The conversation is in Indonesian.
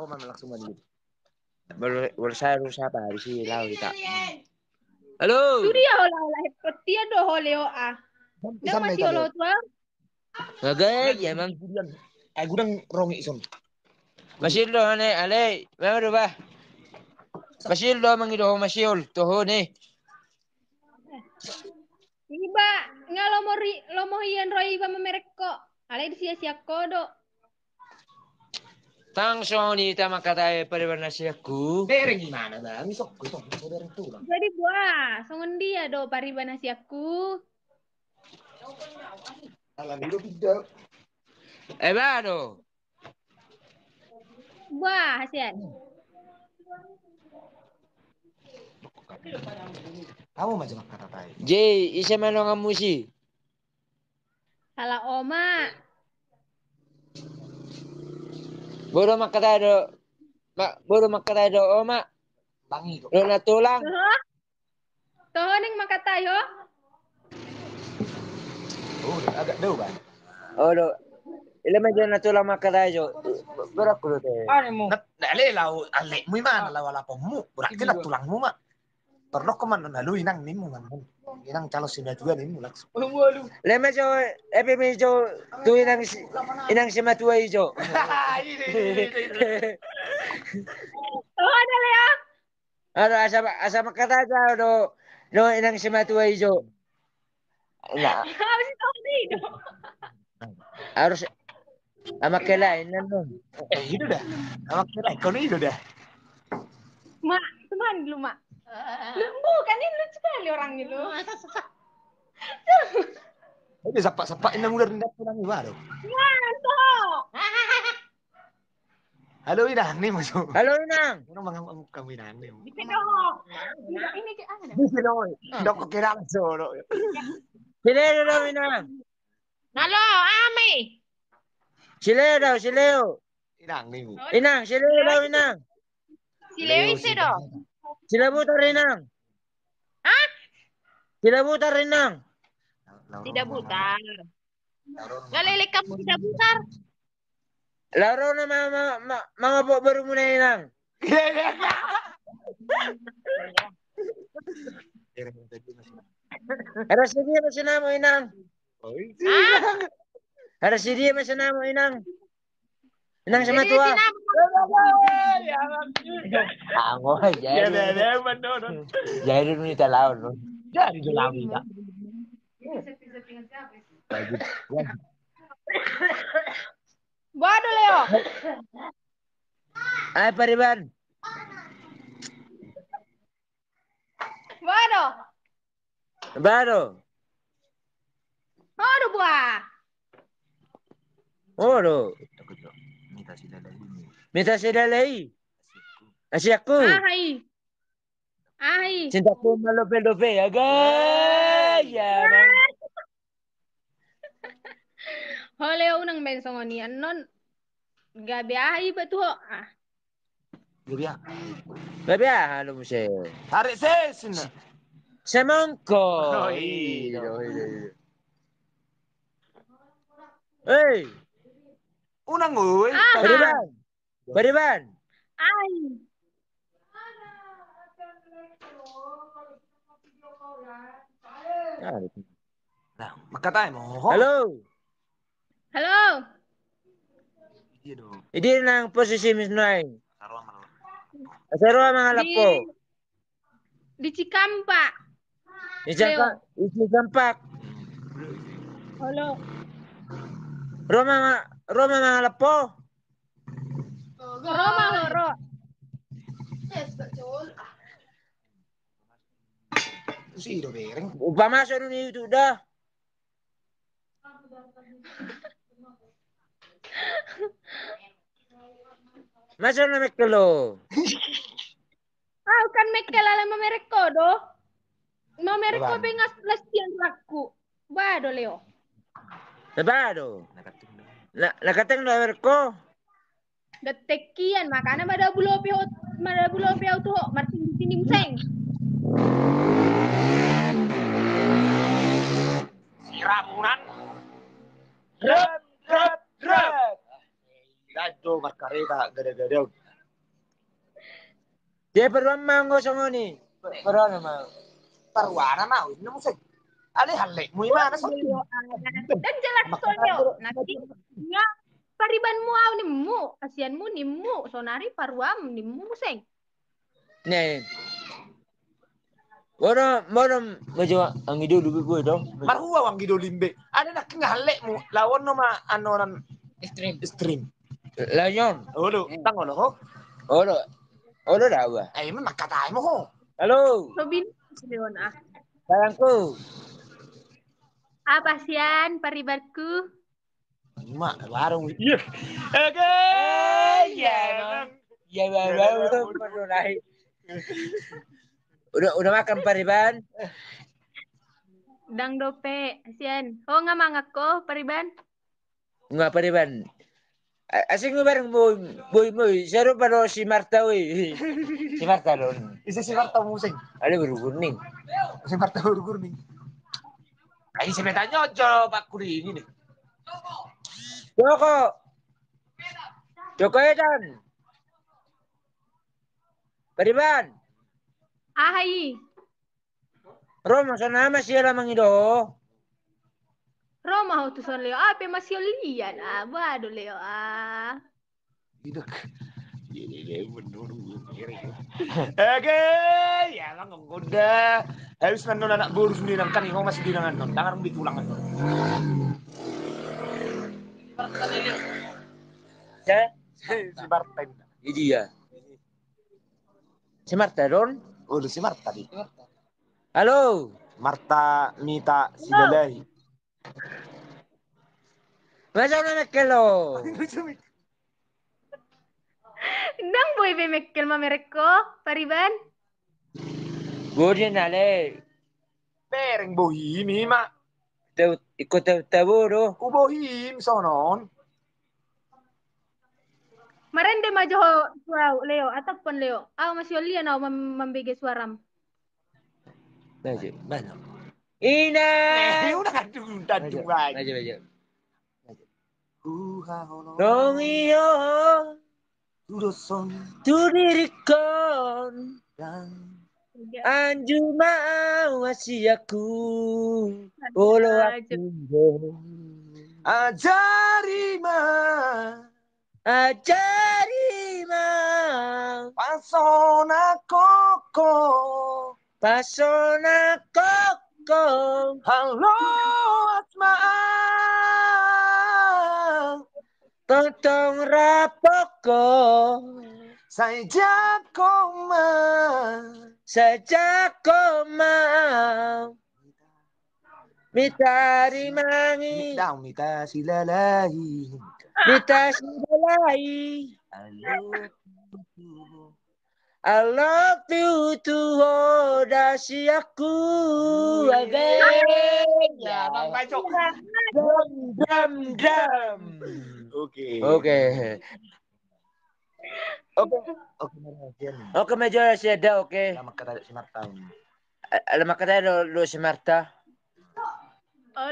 Kau memang langsung mandi. Berusaha apa habis lau kita. Halo. Suri ya olah petia do holeo ah. Dang masih olo tua. Ngagay emang Gudang. Gudang rongi son. masih do ale. Memang do ba. Masih do mangido masih toho ni. Iba nga lomo hian roi iba mamerek ko. Ale di sia ko do. Tang soni tama kata peribahasa siaku. Bereng gimana bang? Misok ko son. Bereng tulang. Jadi buah, songon dia do paribana siaku. Alam itu tidak. Bado. Buah hasian. Kamu macam kata tay. J, isa manong amusi. Salah oma. Bodo makatado. Bodo makatado oma. Bangi kok. Lo natulang. Toho ning makatayo. Oh, agak jauh bang. Oh, do. Ilan medyo natulang makatado. Berak ko te. Ano mo? Nale lau ale mo man lau wala pa mo. Berak kila tulang mo ma. Perlu keman lalu inang nimu kan. Inang calo sina juga nimu langsung. Le medyo tu inang si matua ijo. Toho na Leo. Ano asa makatado do inang si matua ijo. Na Habis toho dito. harus ama kailangan nun. Itu dah. Awak kira kau ni itu dah. Mak, teman dulu mak. Bukan ini lucu sekali orangnya lu. Ini sapak-sapak inang udah rendah tulang ni baru. Ngantuk. Halo inang ni masuk. Halo inang. Orang mengamuk kami inang ni. Dipedok. Ini ke ada. Bisa dong. Dok kira langsung. Sileo daw inang. Halo, Ami. Sileo. Inang ni mo. Inang, sileo daw inang. Si Leo isi do. Silabutan inang. Hah? Silabutan inang. Tidak butar. Lalele kamu tidak butar. Laro na mga baru muna inang. Harus dia masinamo inang. Harus dia masinamo inang. Inang sama tua. Ako Ya dah benar. Jadi dulu ni talaw no. Jadi dalam ini. Bodo Leo. Ay pariban. Bodo. Baro. Bodo buah. Oro. Minta sila lay. Asyaku. Ahai. Cintaku melope-lope agay. Ya bang. Leo unang bensong ni anon. Gabi ahai ba to? Ah. Gabi halo mo siya. Tarik ses. Semongko. Oh, iya. Hey. Unang uy. Bariban. Ay. Nah, makatay mo. Halo. Hindi nang posisi misnoy. Asaro mga lapo. Di Cikampa. Isampak. Halo. Roma mga lapo. Roma horo. Si do bereng. Pamasok nun itu dah. Masuk na mekelo. Kan mekelala mamerek ko do. Mamerek ko pengas lastian rakku. Bado Leo. Sabado. Nakateng na ko. Detekian makana mada bulope auto martin sini museng. Siramunan. Dado markareta gada-gada. Dia perlu mau ngosong ni. Perlu mau. Parwana mau ini musik. Ale halek mu mana so. Dan jelas soalnya nanti nya pariban mu au ni mu kasihan mu ni mu sonari paruam ni mu seng. Nih. Mono majo ang ido lubi boy do. Marhua wang gido limbe. Ada nak halek mu lawan no ma anoran stream. Lanyon. Odo, tango lo ho. Olo dah apa? Ay man makatay mo ho. Halo. So bin Leon ah. Sayangku. Apa sian paribatku? Ma, warung. Iya. Oke. Ya, emang. Ya, baru naik. Udah makan pariban? Dang dope sian. Oh ngamang ako pariban. Enggak pariban. Asing mo bareng boy. Saro paro si Marta we. Si Marta doon. Isa si Marta musing. Ada berukuning. Si Marta urgur nih. Ay si Meta nyojo Pak Kuri ini nih. Joko Edan. Pariban. Ahai. Roma sana masih lamang ido. Roma ho tu son Leo. Apa masih lian ah. Waduh Leo ah. Gitu. Ini bener. Oke, ya lah nggoda. Habis nanon anak boru sendiri kan ikaw masih dinangan non. Tangan mo bitulangan non. Si Marta. Ini ya. Si Marta doon. Oh, si Marta di. Halo. Marta Mita Sidalay. Masa na nakelo? Dang boy be mekkel mamereko pariban. Budi nale. Pereng bohim ma. Ikut tabu do. Ubohim sonon. Marende majo suau Leo ataupun Leo. Aw masih lian aw membege suaram. Maju. Mana? Ina. Udah dadung lagi. Maju. Dong iyo. Tudoson Tu dirikon. Anju mau wasiaku. Bolo aku. Ajarima Pasona koko Halo asma Tontong rapoko Sejak koma Mitari mangi Mita silalahi Mita sidalai I love you to hodasi aku again. Ya, Bang Bacok. Dam. Oke. Oke, meja si ada oke. Lama kata si Marta. Alamak kata lo si Marta. Oh,